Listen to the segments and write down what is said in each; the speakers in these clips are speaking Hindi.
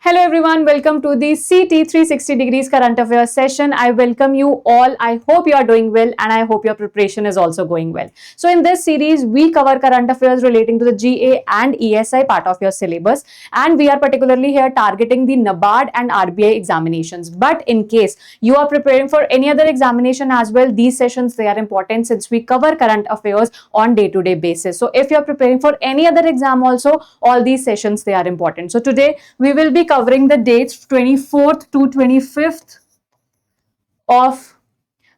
Hello everyone, welcome to the CT 360 degrees current affairs session. I welcome you all. I hope you are doing well and I hope your preparation is also going well. So in this series, we cover current affairs relating to the GA and ESI part of your syllabus, and we are particularly here targeting the NABARD and RBI examinations. But in case you are preparing for any other examination as well, these sessions, they are important since we cover current affairs on day-to-day basis. So if you are preparing for any other exam also, all these sessions, they are important. So today we will be covering the dates 24th to 25th of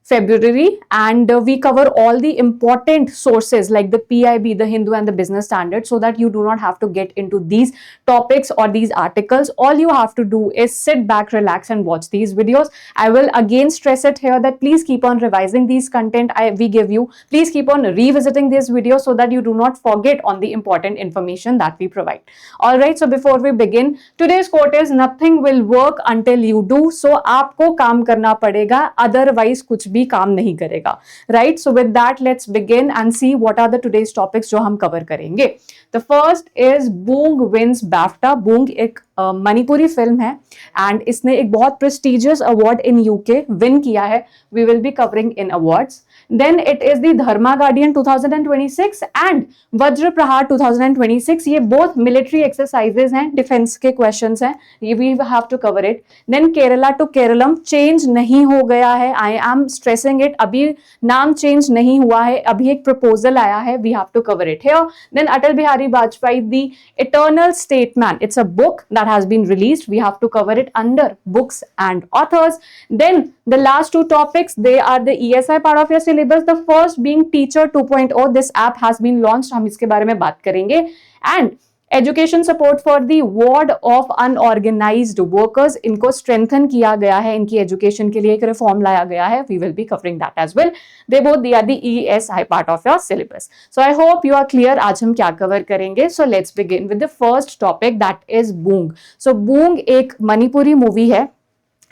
February, and we cover all the important sources like the PIB, the Hindu and the Business Standard, so that you do not have to get into these topics or these articles. All you have to do is sit back, relax and watch these videos. I will again stress it here that please keep on revising these content we give you. Please keep on revisiting this video so that you do not forget on the important information that we provide. All right, so before we begin, today's quote is nothing will work until you do. So आपको काम करना पड़ेगा, otherwise कुछ भी काम नहीं करेगा. Right? So with that, let's begin and see what are the today's topics जो हम cover करेंगे. The first is Boong wins BAFTA. Boong एक मणिपुरी फिल्म है and इसने एक बहुत prestigious award in UK win किया है. We will be covering in awards. Then it is the Dharma Guardian 2026 and Vajra Prahar 2026. ये both military exercises हैं, defense के questions हैं. ये we have to cover it. Then Kerala to Keralam change नहीं हो गया है. I am stressing it. अभी नाम change नहीं हुआ है. अभी एक proposal आया है. We have to cover it here. Then Atal Bihari Vajpayee, the Eternal Statesman. It's a book that has been released. We have to cover it under books and authors. Then the last two topics, they are the ESI part of your syllabus. The first being Teacher 2.0. This app has been launched. हम इसके बारे में बात करेंगे. And education support for the ward of unorganised workers, इनको स्ट्रेंथन किया गया है, इनकी एजुकेशन के लिए एक रिफॉर्म लाया गया है. We will be covering that as well. They both they are the ESI part of your syllabus. So I hope you are clear. आज हम क्या कवर करेंगे. So let's begin with the first topic that is Boong. So Boong एक मणिपुरी मूवी है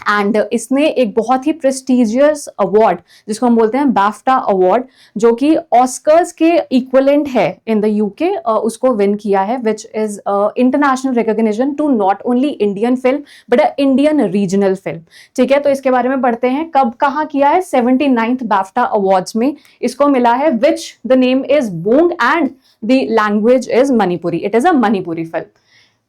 एंड इसने एक बहुत ही प्रेस्टिजियस अवार्ड जिसको हम बोलते हैं BAFTA अवार्ड, जो कि ऑस्कर्स के इक्वलेंट है इन द यूके, उसको विन किया है, which is international recognition to not only Indian film but a Indian regional film. ठीक है, तो इसके बारे में पढ़ते हैं. कब कहाँ किया है. 79th BAFTA अवार्ड्स में इसको मिला है, which the name is Boong and the language is Manipuri. It is a Manipuri film.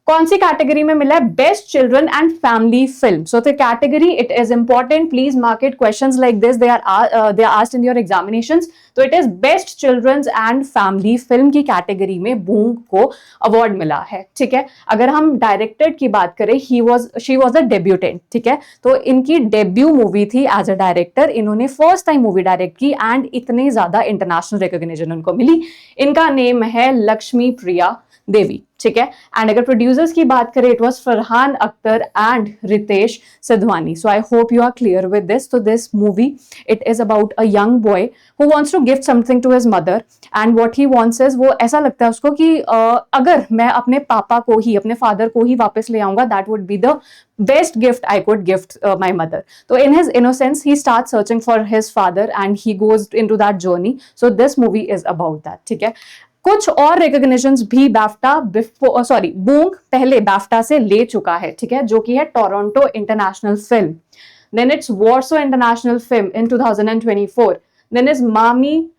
कौन सी कैटेगरी में मिला है. Best children and family film. So the category it is important. Please mark it. Questions like this they are asked in your examinations. तो it is best children's and family film की कैटेगरी में बूंग को अवार्ड मिला है. ठीक है, अगर हम डायरेक्टर की बात करें, शी वॉज अ डेब्यूटेंट. ठीक है, तो इनकी डेब्यू मूवी थी एज अ डायरेक्टर. इन्होंने फर्स्ट टाइम मूवी डायरेक्ट की एंड इतनी ज्यादा इंटरनेशनल रिकॉग्निशन उनको मिली. इनका नेम है लक्ष्मी प्रिया देवी. ठीक है, एंड अगर प्रोड्यूसर्स की बात करें, it was Farhan Akhtar and Ritesh Sidhwani. So I hope you are clear with this. तो this movie it is about a young boy who wants to gift something to his mother and what he wants is, वो ऐसा लगता है उसको कि अगर मैं अपने पापा को ही, अपने फादर को ही वापस ले आऊंगा, that would be the best gift I could gift my mother. तो in his innocence he start searching for his father and he goes in to that journey. So this movie is about that. ठीक है, कुछ और रिकॉग्निशंस भी बूंग पहले BAFTA से ले चुका है. ठीक है, जो कि है Toronto international film. Then it's Warsaw international film in 2024. Then is MAMI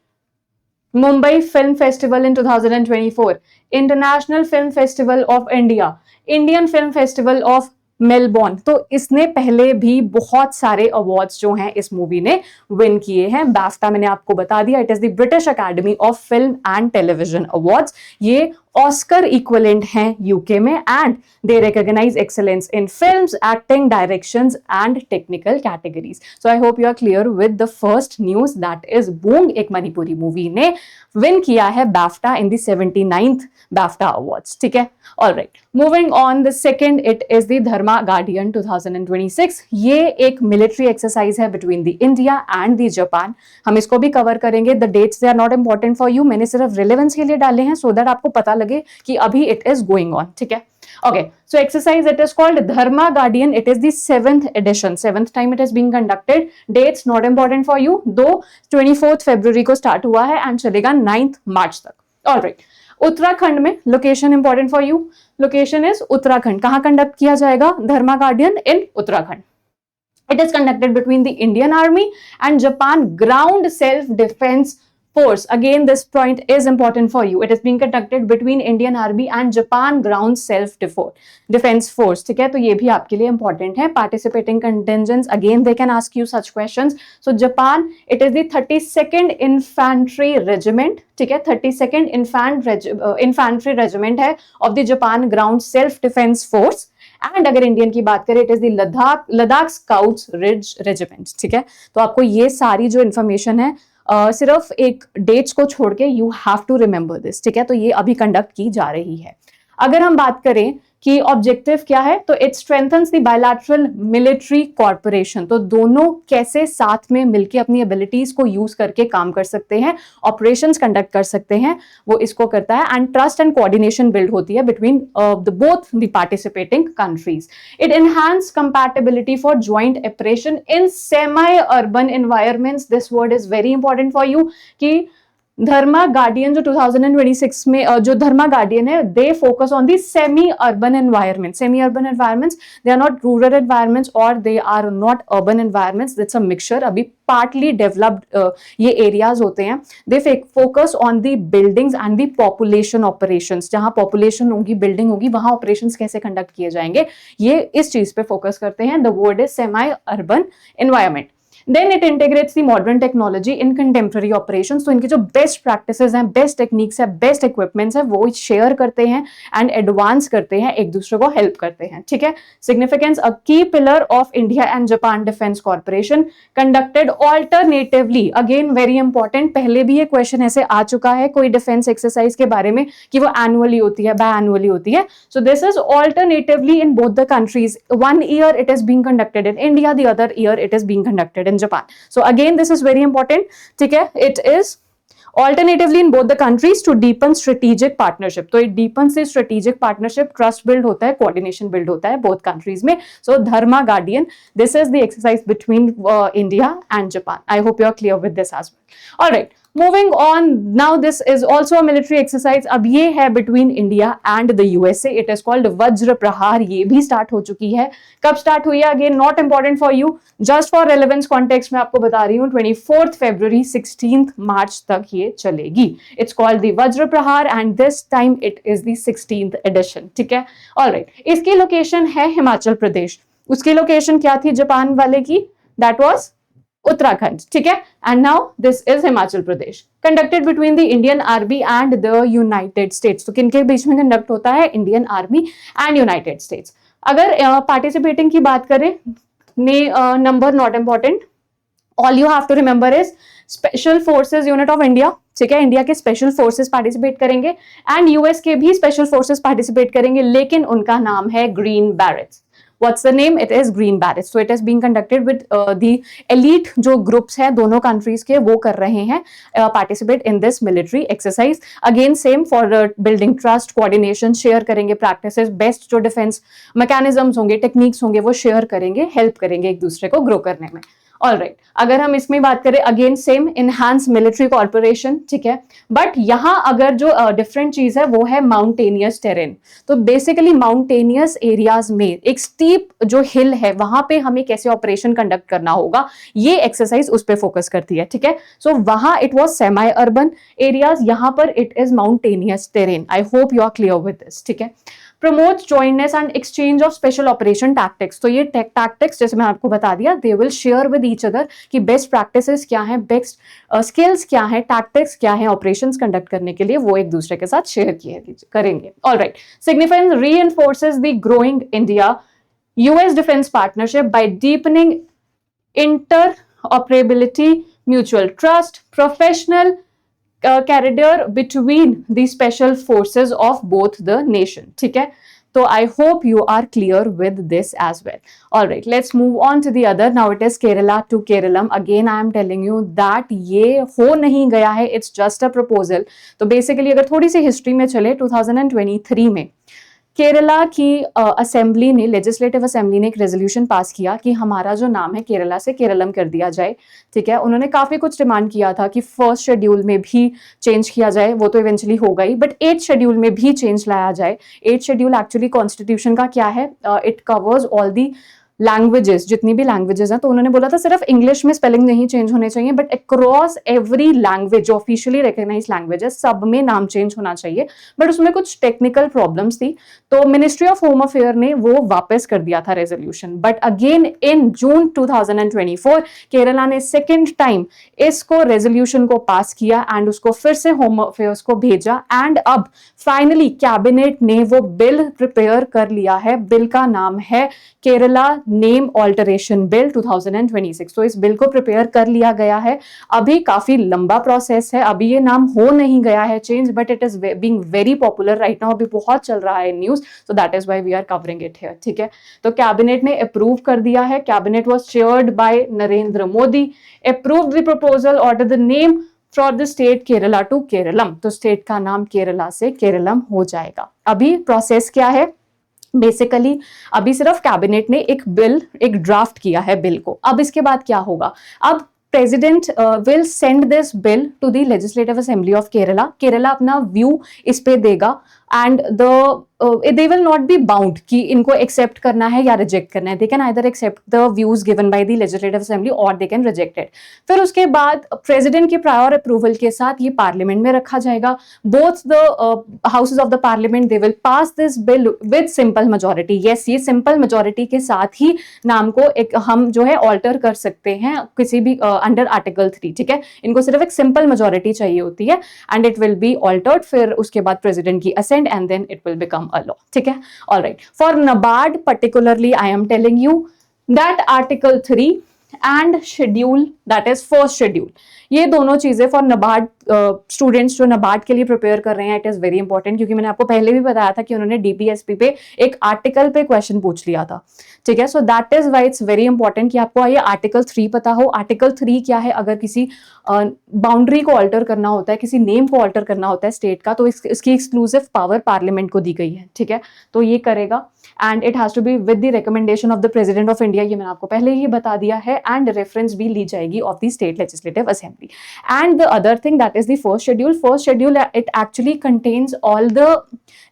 Mumbai film festival in 2024. International film festival of India, Indian film festival of Melbourne. तो इसने पहले भी बहुत सारे अवार्ड्स जो हैं इस मूवी ने विन किए हैं. BAFTA मैंने आपको बता दिया, it is the British academy of film and television awards. ये ऑस्कर इक्वलेंट हैं यूके में and they recognise excellence in films, acting, directions and technical categories. So I hope you are clear with the first news that is Boong एक मणिपुरी मूवी ने विन किया है BAFTA in the 79th BAFTA awards. ठीक है, alright, moving on. The second it is the Dharma guardian 2026. ये एक मिलिट्री एक्सरसाइज है between the India and the Japan. हम इसको भी कवर करेंगे. The dates they are not important for you, मैंने सिर्फ रिलेवेंस के लिए डाले हैं सो दैट आपको पता लगे कि अभी इट इज गोइंग ऑन. ठीक है, okay, so exercise it is called Dharma Guardian. It is the 7th edition, 7th time it is being conducted. Dates not important for you, though 24th February को start हुआ है and चलेगा 9th March तक. All right, उत्तराखंड में location important for you, location is Uttarakhand. कहां कंडक्ट किया जाएगा? Dharma guardian in Uttarakhand. It is conducted between the Indian Army and Japan Ground Self-Defense Force. Again, this point is important for you. It is being conducted between Indian Army and Japan Ground Self-Defense Force. ठीक है, तो ये भी आपके लिए important है. Participating contingents, again they can ask you such questions. So Japan, it is the 32nd Infantry Regiment. ठीक है, 32nd Infantry Regiment है of the Japan Ground Self-Defense Force. And अगर इंडियन की बात करें, it is the Ladakh scouts ridge regiment. ठीक है, तो आपको ये सारी जो इन्फॉर्मेशन है सिर्फ एक डेट्स को छोड़ के you have to remember this. ठीक है, तो ये अभी कंडक्ट की जा रही है. अगर हम बात करें कि ऑब्जेक्टिव क्या है, तो it strengthens the bilateral military corporation. तो दोनों कैसे साथ में मिलकर अपनी एबिलिटीज को यूज करके काम कर सकते हैं, ऑपरेशंस कंडक्ट कर सकते हैं, वो इसको करता है. And trust and coordination build होती है between both the participating countries. It enhance compatibility for joint operation in semi urban environments. This word is very important for you कि धर्मा गार्डियन जो 2026 में जो धर्मा गार्डियन है, they focus on the semi urban environment. Semi urban environments, they are not rural environments और they are not urban environments. That's a mixture. अभी पार्टली डेवलप्ड ये एरियाज होते हैं. They focus on the buildings and the population operations. जहां पॉपुलेशन होगी, बिल्डिंग होगी, वहां ऑपरेशंस कैसे कंडक्ट किए जाएंगे, ये इस चीज पे फोकस करते हैं. The word is semi urban environment. Then it integrates the modern technology in contemporary operations. तो इनके जो बेस्ट प्रैक्टिसेस हैं, बेस्ट टेक्निक्स है, बेस्ट इक्विपमेंट्स है, वो शेयर करते हैं एंड एडवांस करते हैं, एक दूसरे को हेल्प करते हैं. ठीक है, सिग्निफिकेंस, अ की pillar of India and Japan defence corporation conducted alternatively. Again very important, पहले भी ये क्वेश्चन ऐसे आ चुका है कोई डिफेंस एक्सरसाइज के बारे में कि वो एनुअली होती है, बाय एनुअली होती है. So this is alternatively in both the countries. 1 year it is being conducted in India, the other year it is being conducted in Japan. So again this is very important. ठीक है, it is alternatively in both the countries to deepen strategic partnership. तो it deepens the strategic partnership, trust build होता है, coordination build होता है both countries में. So Dharma Guardian, this is the exercise between India and Japan. I hope you are clear with this as well. All right. Moving on, now this is also a military exercise. अब ये है between India and the USA. It is called वज्र प्रहार. ये भी start हो चुकी है. कब start हुई है? Again not important for you. Just for relevance context मैं आपको बता रही हूँ. 24th February 16th March तक ये चलेगी. It's called the वज्र प्रहार and this time it is the 16th edition. ठीक है? All right. इसकी लोकेशन है हिमाचल प्रदेश. उसकी लोकेशन क्या थी जापान वाले की? That was Uttarakhand. ठीक है, and now this is Himachal Pradesh. Conducted between the Indian army and the United States. तो किनके बीच में कंडक्ट होता है? Indian army and United States. अगर पार्टिसिपेटिंग की बात करें, number not important. All you have to remember is special forces unit of India. ठीक है, इंडिया के स्पेशल फोर्सेस पार्टिसिपेट करेंगे एंड यूएस के भी स्पेशल फोर्सेस पार्टिसिपेट करेंगे, लेकिन उनका नाम है Green Berets. What's the name? It is Green Berets. So it is being conducted with the elite जो groups है दोनों countries के, वो कर रहे हैं participate in this military exercise. Again same for building trust, coordination, share करेंगे practices, best जो defense mechanisms होंगे, techniques होंगे, वो share करेंगे, help करेंगे एक दूसरे को grow करने में. ऑल राइट, अगर हम इसमें बात करें, again same enhance military corporation. ठीक है, बट यहाँ अगर जो डिफरेंट चीज है वो है माउंटेनियस टेरेन. तो बेसिकली माउंटेनियस एरियाज में एक स्टीप जो हिल है वहां पे हमें कैसे ऑपरेशन कंडक्ट करना होगा, ये एक्सरसाइज उस पर फोकस करती है. ठीक है, सो वहां it was semi urban areas, यहाँ पर it is mountainous terrain. I hope you are clear with this. ठीक है, promotes jointness and exchange of special operation tactics. तो ये tactics जैसे मैं आपको बता दिया, they will share with each other कि best practices क्या हैं, best skills क्या हैं, tactics क्या हैं, operations conduct करने के लिए वो एक दूसरे के साथ share करेंगे. All right. Significance reinforces the growing India-US defense partnership by deepening interoperability, mutual trust, professional corridor between the special forces of both the nation. ठीक है, तो I hope you are clear with this as well. All right, let's move on to the other. Now it is Kerala to Keralam. Again, I am telling you that ये हो नहीं गया है. It's just a proposal. तो basically अगर थोड़ी सी हिस्ट्री में चले, 2023 में केरला की असेंबली ने, लेजिस्लेटिव असेंबली ने एक रेजोल्यूशन पास किया कि हमारा जो नाम है केरला से केरलम कर दिया जाए, ठीक है। उन्होंने काफी कुछ डिमांड किया था कि फर्स्ट शेड्यूल में भी चेंज किया जाए, वो तो इवेंचुअली हो गई, बट 8th शेड्यूल में भी चेंज लाया जाए। 8th शेड्यूल एक्चुअली कॉन्स्टिट्यूशन का क्या है, it covers all the languages, जितनी भी लैंग्वेजेस हैं। तो उन्होंने बोला था सिर्फ इंग्लिश में स्पेलिंग नहीं चेंज होने चाहिए, बट अक्रॉस एवरी लैंग्वेज, जो ऑफिशियली रिकॉग्नाइज लैंग्वेजेस, सब में नाम चेंज होना चाहिए। बट उसमें कुछ टेक्निकल प्रॉब्लम्स थी, तो मिनिस्ट्री ऑफ होम अफेयर ने वो वापस कर दिया था रेजोल्यूशन। बट अगेन इन जून 2024 केरला ने सेकेंड टाइम इसको रेजोल्यूशन को पास किया एंड उसको फिर से होम अफेयर्स को भेजा, एंड अब फाइनली कैबिनेट ने वो बिल प्रिपेयर कर लिया है। बिल का नाम है केरला नेम ऑल्टरेशन बिल 2026। तो इस बिल को प्रिपेयर कर लिया गया है। अभी काफी लंबा प्रोसेस है, अभी ये नाम हो नहीं गया है change, but it is being very popular right now, अभी बहुत चल रहा है news, so that is why we are covering it here, ठीक है। तो कैबिनेट ने अप्रूव कर दिया है। Cabinet was chaired by Narendra Modi, approved the proposal, order the name for the state Kerala to Keralam. तो स्टेट का नाम केरला से केरलम हो जाएगा। अभी प्रोसेस क्या है, बेसिकली अभी सिर्फ कैबिनेट ने एक बिल, एक ड्राफ्ट किया है बिल को। अब इसके बाद क्या होगा, अब president will send this bill to the legislative assembly of Kerala. Kerala अपना व्यू इस पे देगा and they will not be bound कि इनको एक्सेप्ट करना है या रिजेक्ट करना है। They can either accept the views given by the legislative assembly और दे कैन रिजेक्ट इट। फिर उसके बाद प्रेसिडेंट के प्रायर अप्रूवल के साथ ये पार्लियामेंट में रखा जाएगा। Both the houses of the parliament they will pass this bill with simple majority. Yes, ये सिंपल मेजोरिटी के साथ ही नाम को एक हम जो है ऑल्टर कर सकते हैं किसी भी अंडर आर्टिकल 3, ठीक है। इनको सिर्फ एक सिंपल मेजोरिटी चाहिए होती है and it will be altered. फिर उसके बाद प्रेसिडेंट की assent and then it will become a law, ठीक है। All right, for NABARD particularly I am telling you that article 3 and schedule, that is first schedule, ये दोनों चीजें फॉर नबार्ड स्टूडेंट्स जो नबार्ड के लिए प्रिपेयर कर रहे हैं, इट इज वेरी इंपॉर्टेंट, क्योंकि मैंने आपको पहले भी बताया था कि उन्होंने डीपीएसपी पे एक आर्टिकल पे क्वेश्चन पूछ लिया था, ठीक है। सो that is why it's very important कि आपको ये आर्टिकल 3 पता हो। आर्टिकल 3 क्या है, अगर किसी बाउंड्री को ऑल्टर करना होता है, किसी नेम को ऑल्टर करना होता है स्टेट का, तो इसकी एक्सक्लूसिव पावर पार्लियामेंट को दी गई है, ठीक है। तो ये करेगा and it has to be with the recommendation of the president of India, ये मैंने आपको पहले ही बता दिया है, एंड रेफरेंस भी ली जाएगी of the state legislative assembly. And the other thing that is the first schedule. First schedule it actually contains all the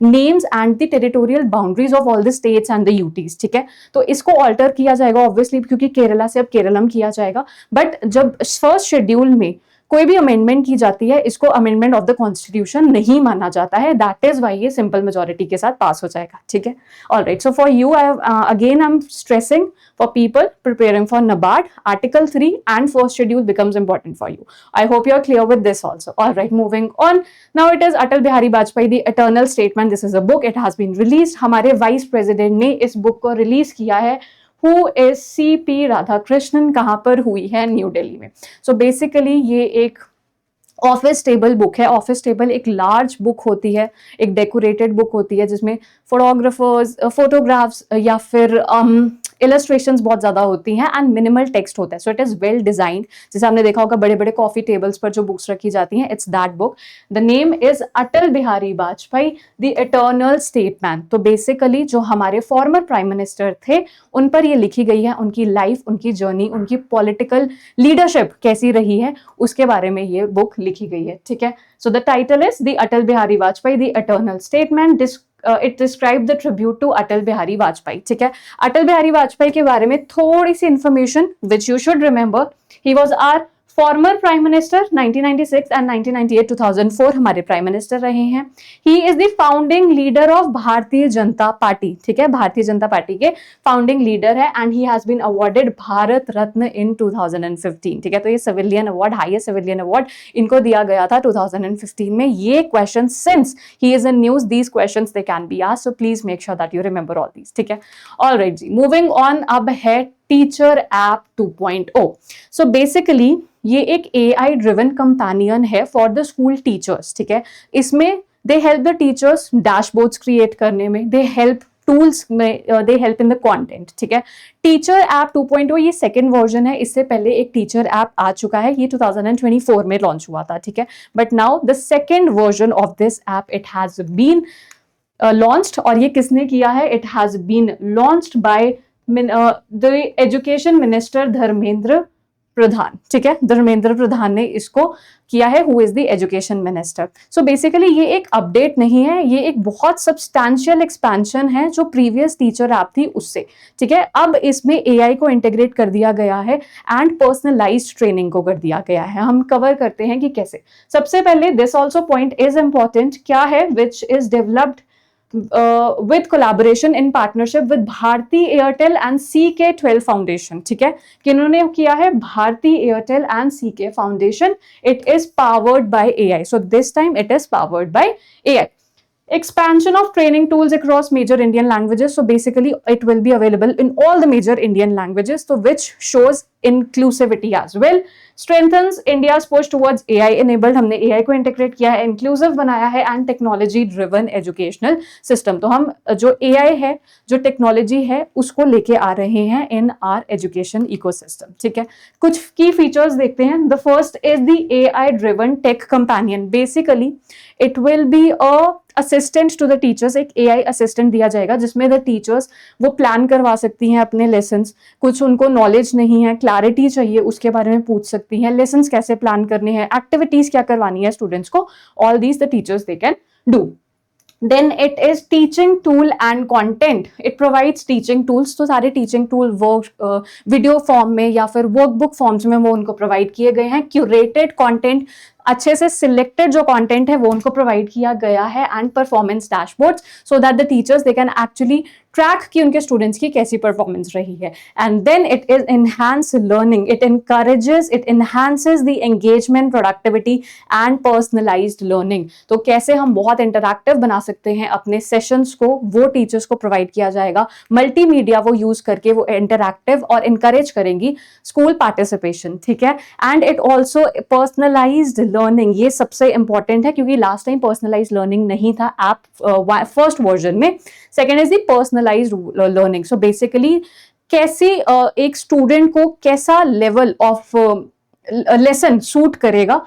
names and the territorial boundaries of all the states and the UTs, ठीक है। तो इसको ऑल्टर किया जाएगा ऑब्वियसली, क्योंकि केरला से अब केरलम किया जाएगा। बट जब फर्स्ट शेड्यूल में कोई भी अमेंडमेंट की जाती है, इसको अमेंडमेंट ऑफ द कॉन्स्टिट्यूशन नहीं माना जाता है, दैट इज वाई ये सिंपल मेजोरिटी के साथ पास हो जाएगा, ठीक है। Alright, so for you again I am stressing for people preparing for NABARD, article 3 and first schedule becomes important for you. I hope you are clear with this also. All right, moving on. Now it is Atal Bihari Vajpayee, The Eternal Statement. This is a book. It has been released. हमारे वाइस प्रेसिडेंट ने इस बुक को रिलीज किया है। Who is CP राधाकृष्णन, कहाँ पर हुई है, न्यू दिल्ली में। सो बेसिकली ये एक ऑफिस टेबल बुक है। ऑफिस टेबल एक लार्ज बुक होती है, एक डेकोरेटेड बुक होती है, जिसमें फोटोग्राफ्स या फिर इलस्ट्रेशंस बहुत ज्यादा होती हैं एंड मिनिमल टेक्स्ट होता है। So it is well designed, जैसे आपने देखा होगा बड़े बड़े कॉफी टेबल्स पर जो बुक्स रखी जाती हैं, it's that book. The name is Atal Bihari Vajpayee the eternal statement. तो बेसिकली जो हमारे फॉर्मर प्राइम मिनिस्टर थे उन पर ये लिखी गई है, उनकी लाइफ, उनकी जर्नी, उनकी पॉलिटिकल लीडरशिप कैसी रही है, उसके बारे में ये बुक लिखी गई है, ठीक है। So the title is the Atal Bihari Vajpayee the eternal statement. It describe the tribute to Atal Bihari Vajpayee, ठीक है। अटल बिहारी वाजपेयी के बारे में थोड़ी सी information which you should remember. He was our former prime minister 1996 and 1998 2004 हमारे प्राइम मिनिस्टर रहे हैं। He is the founding leader of Bharatiya Janata Party, ठीक है, भारतीय जनता पार्टी के फाउंडिंग लीडर है and he has been awarded Bharat Ratna in 2015, ठीक है। तो ये civilian award, highest civilian award इनको दिया गया था 2015 में। ये question since he is in news, these questions they can be asked, so please make sure that you remember all these, ठीक है। ऑलराइट जी, मूविंग ऑन, अब है टीचर ऐप 2.0। सो बेसिकली ये एक AI ड्रिवन कंपेनियन है फॉर द स्कूल टीचर्स, ठीक है। इसमें they help the teachers dashboards create करने में, दे हेल्प टूल्स में, they help in the content, ठीक है। टीचर ऐप 2.0 ये सेकेंड वर्जन है। इससे पहले एक टीचर ऐप आ चुका है, ये 2024 में लॉन्च हुआ था, ठीक है। But now the second version of this app, it has been launched, और ये किसने किया है? It has been launched by the education minister Dharmendra Pradhan, ठीक है, धर्मेंद्र प्रधान ने इसको किया है, who is the education minister. So basically ये एक अपडेट नहीं है, ये एक बहुत सब्सटैंशियल एक्सपेंशन है जो प्रीवियस टीचर ऐप थी उससे, ठीक है। अब इसमें एआई को इंटीग्रेट कर दिया गया है एंड पर्सनलाइज्ड ट्रेनिंग को कर दिया गया है। हम कवर करते हैं कि कैसे। सबसे पहले this also point is important, क्या है? Which is developed with collaboration in partnership with Bharti Airtel and CK12 Foundation, ठीक है, किन्होंने किया है? Bharti Airtel and CK Foundation. It is powered by AI. So this time it is powered by AI. Expansion of training tools across major Indian languages. So basically it will be available in all the major Indian languages, so which shows inclusivity as well. Strengthens India's push towards AI enabled, हमने AI को इंटीग्रेट किया है, इंक्लूसिव बनाया है and technology driven educational system. तो हम जो AI है, जो टेक्नोलॉजी है, उसको लेके आ रहे हैं इन आर एजुकेशन इकोसिस्टम, ठीक है। कुछ की फीचर्स देखते हैं। The first is the AI driven tech companion. Basically it will be a assistant to the teachers, एक AI असिस्टेंट दिया जाएगा जिसमें द टीचर्स वो प्लान करवा सकती हैं अपने लेसन्स। कुछ उनको नॉलेज नहीं है, क्लैरिटी चाहिए, उसके बारे में पूछ सकती हैं, लेसन्स कैसे प्लान करने हैं, एक्टिविटीज क्या करवानी है स्टूडेंट्स को, all these the teachers they can do. Then it is teaching tool and content. It provides teaching tools. तो सारे teaching tool work video form में या फिर वर्कबुक फॉर्म्स में वो उनको प्रोवाइड किए गए हैं। क्यूरेटेड कंटेंट, अच्छे से सिलेक्टेड जो कंटेंट है वो उनको प्रोवाइड किया गया है and performance dashboards, so that the teachers they can actually track कि उनके स्टूडेंट्स की कैसी परफॉर्मेंस रही है। And then it is enhance learning, it encourages, it enhances the engagement, productivity and personalised learning. तो कैसे हम बहुत इंटरैक्टिव बना सकते हैं अपने सेशंस को, वो टीचर्स को प्रोवाइड किया जाएगा। मल्टीमीडिया वो यूज करके वो इंटरैक्टिव और इनकरेज करेंगी स्कूल पार्टिसिपेशन, ठीक है। And it also personalised learning, ये सबसे इंपॉर्टेंट है क्योंकि लास्ट टाइम पर्सनलाइज्ड लर्निंग नहीं था ऐप फर्स्ट वर्जन में। Second is the personalised learning. So basically कैसे एक स्टूडेंट को कैसा लेवल ऑफ लेसन सूट करेगा,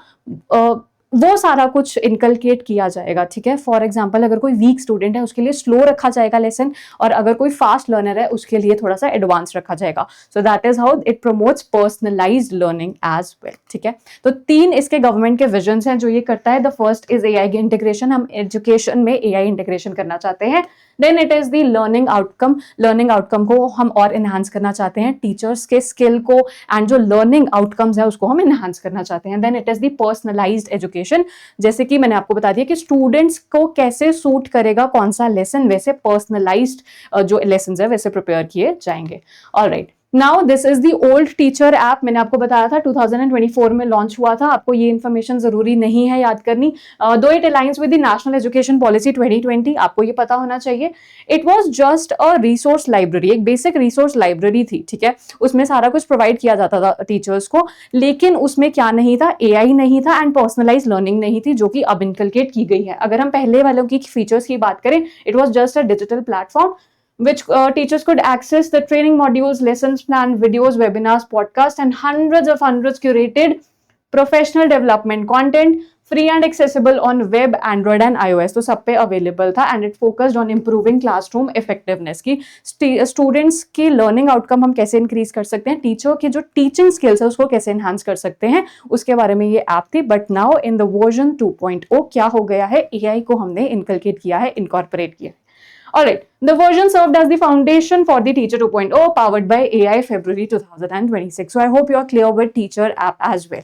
वो सारा कुछ इनकलकेट किया जाएगा, ठीक है। फॉर एग्जाम्पल अगर कोई वीक स्टूडेंट है उसके लिए स्लो रखा जाएगा लेसन, और अगर कोई फास्ट लर्नर है उसके लिए थोड़ा सा एडवांस रखा जाएगा। So that is how it promotes personalised learning as well, ठीक है। तो 3 इसके गवर्नमेंट के विजन्स हैं जो ये करता है। द फर्स्ट इज AI की इंटीग्रेशन, हम एजुकेशन में AI इंटीग्रेशन करना चाहते हैं। Then it is the learning outcome, learning outcome को हम और एनहांस करना चाहते हैं, टीचर्स के स्किल को एंड जो लर्निंग आउटकम्स है उसको हम एनहांस करना चाहते हैं। Then it is the personalised education, जैसे कि मैंने आपको बता दिया कि स्टूडेंट्स को कैसे सूट करेगा कौन सा लेसन, वैसे पर्सनलाइज्ड जो लेसन है वैसे प्रिपेयर किए जाएंगे। Alright, now this is the old teacher app. मैंने आपको बताया था 2024 में लॉन्च हुआ था, आपको ये इन्फॉर्मेशन जरूरी नहीं है याद करनी, दो it aligns with the national education policy 2020, आपको ये पता होना चाहिए। It was just a resource library, एक बेसिक रिसोर्स लाइब्रेरी थी, ठीक है। उसमें सारा कुछ प्रोवाइड किया जाता था टीचर्स को, लेकिन उसमें क्या नहीं था? AI नहीं था एंड पर्सनलाइज लर्निंग नहीं थी, जो कि अब इनकलकेट की गई है। अगर हम पहले वालों की फीचर्स की बात करें, it was just a digital platform which teachers could access the training modules, lessons plan, videos, webinars, podcasts, and hundreds curated professional development content, free and accessible on web, Android and iOS. तो सब पे अवेलेबल था and it focused on improving classroom effectiveness की स्टूडेंट्स की लर्निंग आउटकम हम कैसे इंक्रीज कर सकते हैं, टीचर की जो टीचिंग स्किल्स है उसको कैसे एनहांस कर सकते हैं, उसके बारे में ये ऐप थी। But now in the version 2.0 क्या हो गया है? AI को हमने इनकलकेट किया है, इनकॉर्पोरेट किया है। Alright, the version served as the foundation for the Teacher 2.0 powered by AI February 2026. So I hope you are clear with Teacher app as well.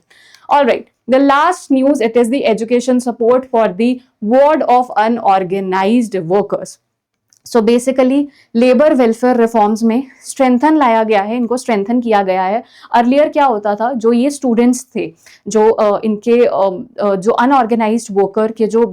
Alright, the last news, it is the education support for the ward of unorganized workers. So basically labour welfare reforms में स्ट्रेंथन लाया गया है, इनको स्ट्रेंथन किया गया है। अर्लियर क्या होता था, जो ये स्टूडेंट्स थे, जो इनके जो अनऑर्गेनाइज्ड वर्कर के जो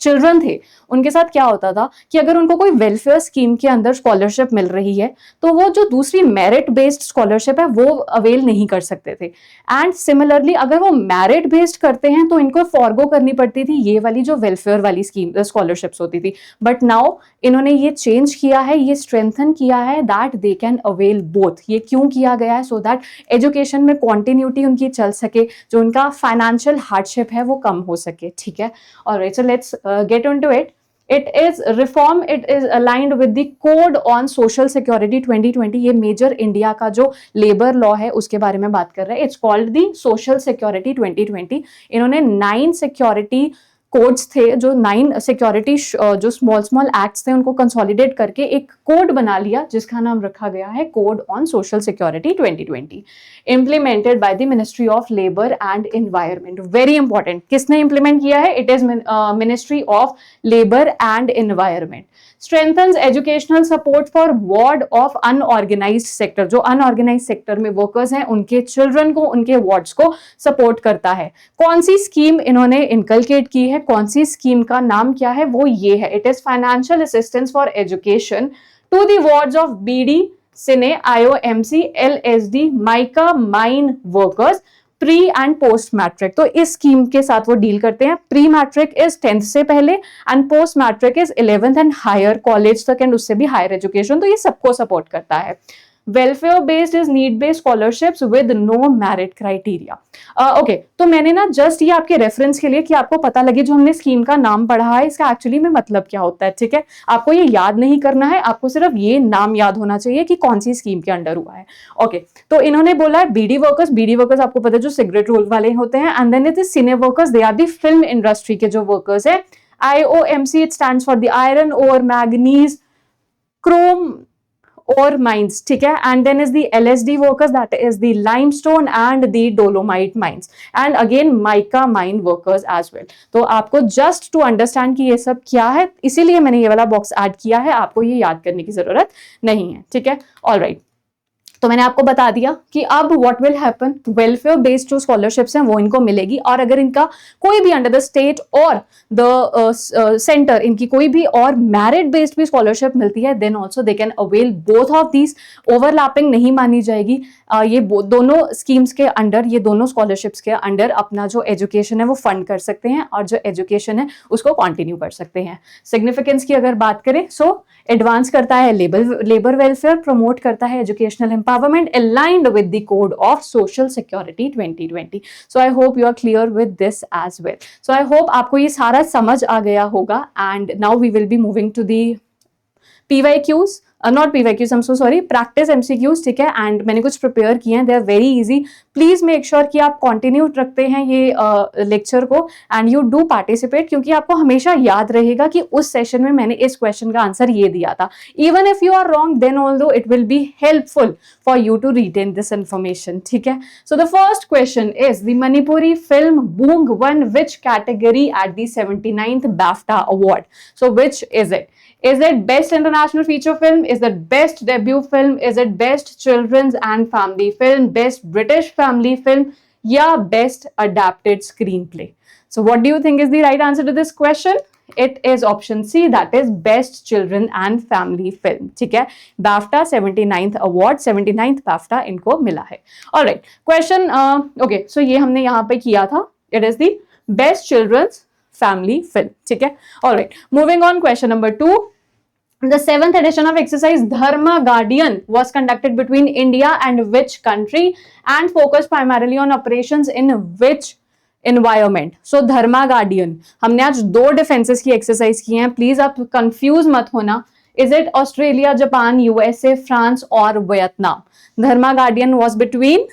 चिल्ड्रन थे, उनके साथ क्या होता था कि अगर उनको कोई वेलफेयर स्कीम के अंदर स्कॉलरशिप मिल रही है तो वो जो दूसरी मेरिट बेस्ड स्कॉलरशिप है वो अवेल नहीं कर सकते थे। एंड सिमिलरली अगर वो मेरिट बेस्ड करते हैं तो इनको फॉरगो करनी पड़ती थी ये वाली जो वेलफेयर वाली स्कीम स्कॉलरशिप्स होती थी। बट नाउ इन्होंने ये चेंज किया है, ये स्ट्रेंथन किया है that they can avail both. ये क्यों किया गया है? सो दैट एजुकेशन में कॉन्टिन्यूटी उनकी चल सके, जो उनका फाइनेंशियल हार्डशिप है वो कम हो सके, ठीक है। Alright, so let's get into it. It is reform, it is aligned with the code on social security 2020। ये मेजर इंडिया का जो लेबर लॉ है उसके बारे में बात कर रहे हैं। It's called the social security 2020। इन्होंने 9 सिक्योरिटी कोड्स थे, जो 9 सिक्योरिटी जो स्मॉल स्मॉल एक्ट्स थे उनको कंसोलिडेट करके एक कोड बना लिया जिसका नाम रखा गया है code on social security 2020, implemented by the ministry of labour and environment. Very important, किसने इंप्लीमेंट किया है? It is ministry of labour and environment. Strengthens educational support for ward of unorganised sector, जो अनऑर्गेनाइज्ड सेक्टर में वर्कर्स हैं उनके चिल्ड्रन को, उनके वार्ड्स को सपोर्ट करता है। कौन सी स्कीम इन्होंने इनकलकेट की है, कौन सी स्कीम का नाम क्या है? वो ये है, it is financial assistance for education to the wards of beedi, cine, IOMC, LSD, mica mine workers pre and post matric. तो इस स्कीम के साथ वो डील करते हैं। प्री मैट्रिक इज 10th से पहले and post matric is 11th and higher college तक एंड उससे भी हायर एजुकेशन। तो ये सबको सपोर्ट करता है। Welfare based is need based scholarships with no merit criteria. Okay, तो मैंने ना जस्ट ये आपके रेफरेंस के लिए कि आपको पता लगे जो हमने स्कीम का नाम पढ़ा है इसका एक्चुअली में मतलब क्या होता है, ठीक है। आपको ये याद नहीं करना है, आपको सिर्फ ये नाम याद होना चाहिए कि कौन सी स्कीम के अंडर हुआ है। ओके, तो इन्होंने बोला है बीडी वर्कर्स। बीडी वर्कर्स आपको पता है जो सिगरेट रोल वाले होते हैं। And then it is cine workers, they are the film industry के जो वर्कर्स है। IOMC, it stands for the iron ore, manganese, chrome और माइंस, ठीक है। And then is the LSD workers, that is the limestone and the dolomite mines, and again mica mine workers as well. तो आपको जस्ट टू अंडरस्टैंड कि ये सब क्या है, इसीलिए मैंने ये वाला बॉक्स ऐड किया है, आपको ये याद करने की जरूरत नहीं है, ठीक है। ऑलराइट, तो मैंने आपको बता दिया कि अब what will happen, welfare based जो स्कॉलरशिप्स हैं वो इनको मिलेगी, और अगर इनका कोई भी अंडर द स्टेट और द सेंटर इनकी कोई भी और मेरिट बेस्ड भी स्कॉलरशिप मिलती है, then also they can avail both of these. Overlapping नहीं मानी जाएगी। ये दोनों स्कीम्स के अंडर, ये दोनों स्कॉलरशिप्स के अंडर अपना जो एजुकेशन है वो फंड कर सकते हैं और जो एजुकेशन है उसको कंटिन्यू कर सकते हैं। सिग्निफिकेंस की अगर बात करें, सो एडवांस करता है लेबर वेलफेयर, प्रमोट करता है educational empowerment aligned with the code of social security 2020. So I hope you are clear with this as well. So I hope आपको ये सारा समझ आ गया होगा, and now we will be moving to the PYQs, not PYQs, I'm so sorry, practice MCQs, ठीक है। एंड मैंने कुछ प्रिपेयर किए हैं, they are very easy. Please make sure कि आप कंटिन्यू रखते हैं ये लेक्चर को एंड यू डू पार्टिसिपेट, क्योंकि आपको हमेशा याद रहेगा कि उस सेशन में मैंने इस क्वेश्चन का आंसर ये दिया था। Even if you are wrong, then although it will be helpful for you to retain this information, ठीक है। So the first question is the Manipuri film Boong won which category at the 79th BAFTA award? So which is it? Is it best international feature film? Is it best debut film? Is it best children's and family film? Best British family film? या best adapted screenplay? So what do you think is the right answer to this question? It is option C, that is best children and family film, ठीक है। BAFTA 79th award, 79th BAFTA इनको मिला है। Alright, question, okay, so ये हमने यहाँ पे किया था, it is the best children's family film, ठीक है। Alright, moving on, question number 2. The 7th edition of exercise Dharma Guardian was conducted between India and which country and focused primarily on operations in which environment? So Dharma Guardian, हमने आज 2 डिफेंसेस की एक्सरसाइज की हैं, प्लीज आप कंफ्यूज मत होना। Is it Australia, Japan, USA, France और Vietnam? Dharma Guardian was between,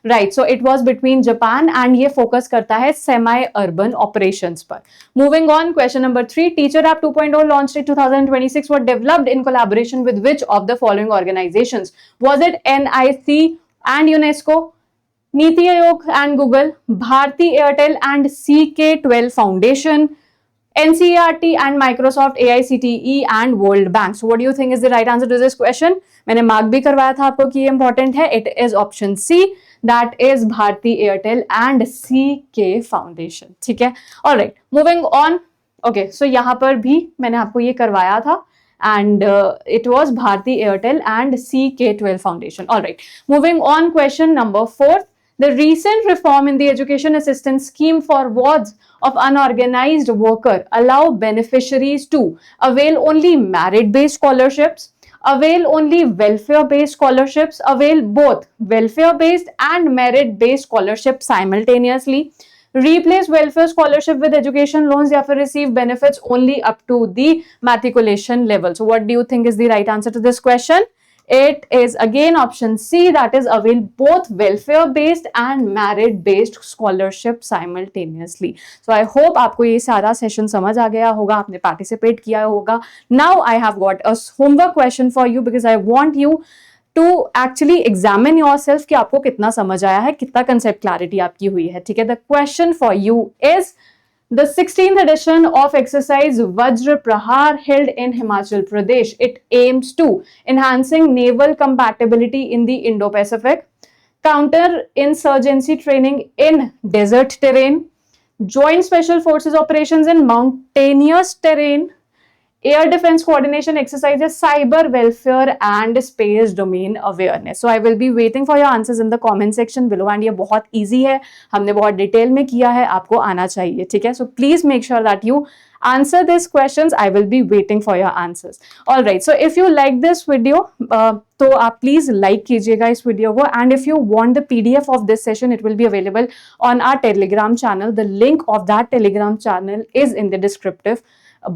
right, so it was between Japan and ये फोकस करता है सेमी अर्बन ऑपरेशंस पर। Moving on, question number 3. Teacher app 2.0 launched in 2026 were developed in collaboration with which of the following organizations? Was it NIC and UNESCO, NITI Aayog and Google, Bharti Airtel and CK12 Foundation, NCERT and Microsoft, AICTE and World Bank? So what do you think is the right answer to this question? मैंने मार्क भी करवाया था आपको कि ये इंपॉर्टेंट है। It is option C, that is Bharti Airtel and CK foundation, ठीक है। Alright, moving on. Okay, so यहाँ पर भी मैंने आपको ये करवाया था and it was Bharti Airtel and CK12 Foundation. All right, moving on, question number 4. The recent reform in the education assistance scheme for wards of unorganized worker allow beneficiaries to avail only merit-based scholarships, avail only welfare-based scholarships, avail both welfare-based and merit-based scholarships simultaneously, replace welfare scholarship with education loans या फिर receive benefits only up to the matriculation level. So what do you think is the right answer to this question? It is again option C, that is avail both welfare based and merit based scholarship simultaneously. So I hope आपको ये सारा सेशन समझ आ गया होगा, आपने पार्टिसिपेट किया होगा. Now I have got a homework question for you because I want you to actually examine yourself कि आपको कितना समझ आया है, कितना concept clarity आपकी हुई है. ठीक है, the question for you is the 16th edition of exercise Vajra Prahar held in Himachal Pradesh. It aims to enhancing naval compatibility in the Indo-Pacific, counter-insurgency training in desert terrain, joint special forces operations in mountainous terrain, air defense coordination exercises, cyber welfare and space domain awareness. So I will be waiting for your answers in the comment section below. And ये बहुत easy है, हमने बहुत डिटेल में किया है, आपको आना चाहिए. ठीक है, so please make sure that you answer these questions. I will be waiting for your answers. All right, so if you like this video, तो आप please like कीजिएगा इस वीडियो को. And if you want the PDF of this session, it will be available on our Telegram channel. The link of that Telegram channel is in the descriptive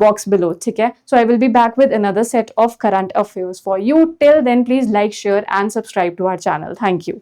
box below. ठीक है, so I will be back with another set of current affairs for you. Till then, please like, share and subscribe to our channel. Thank you.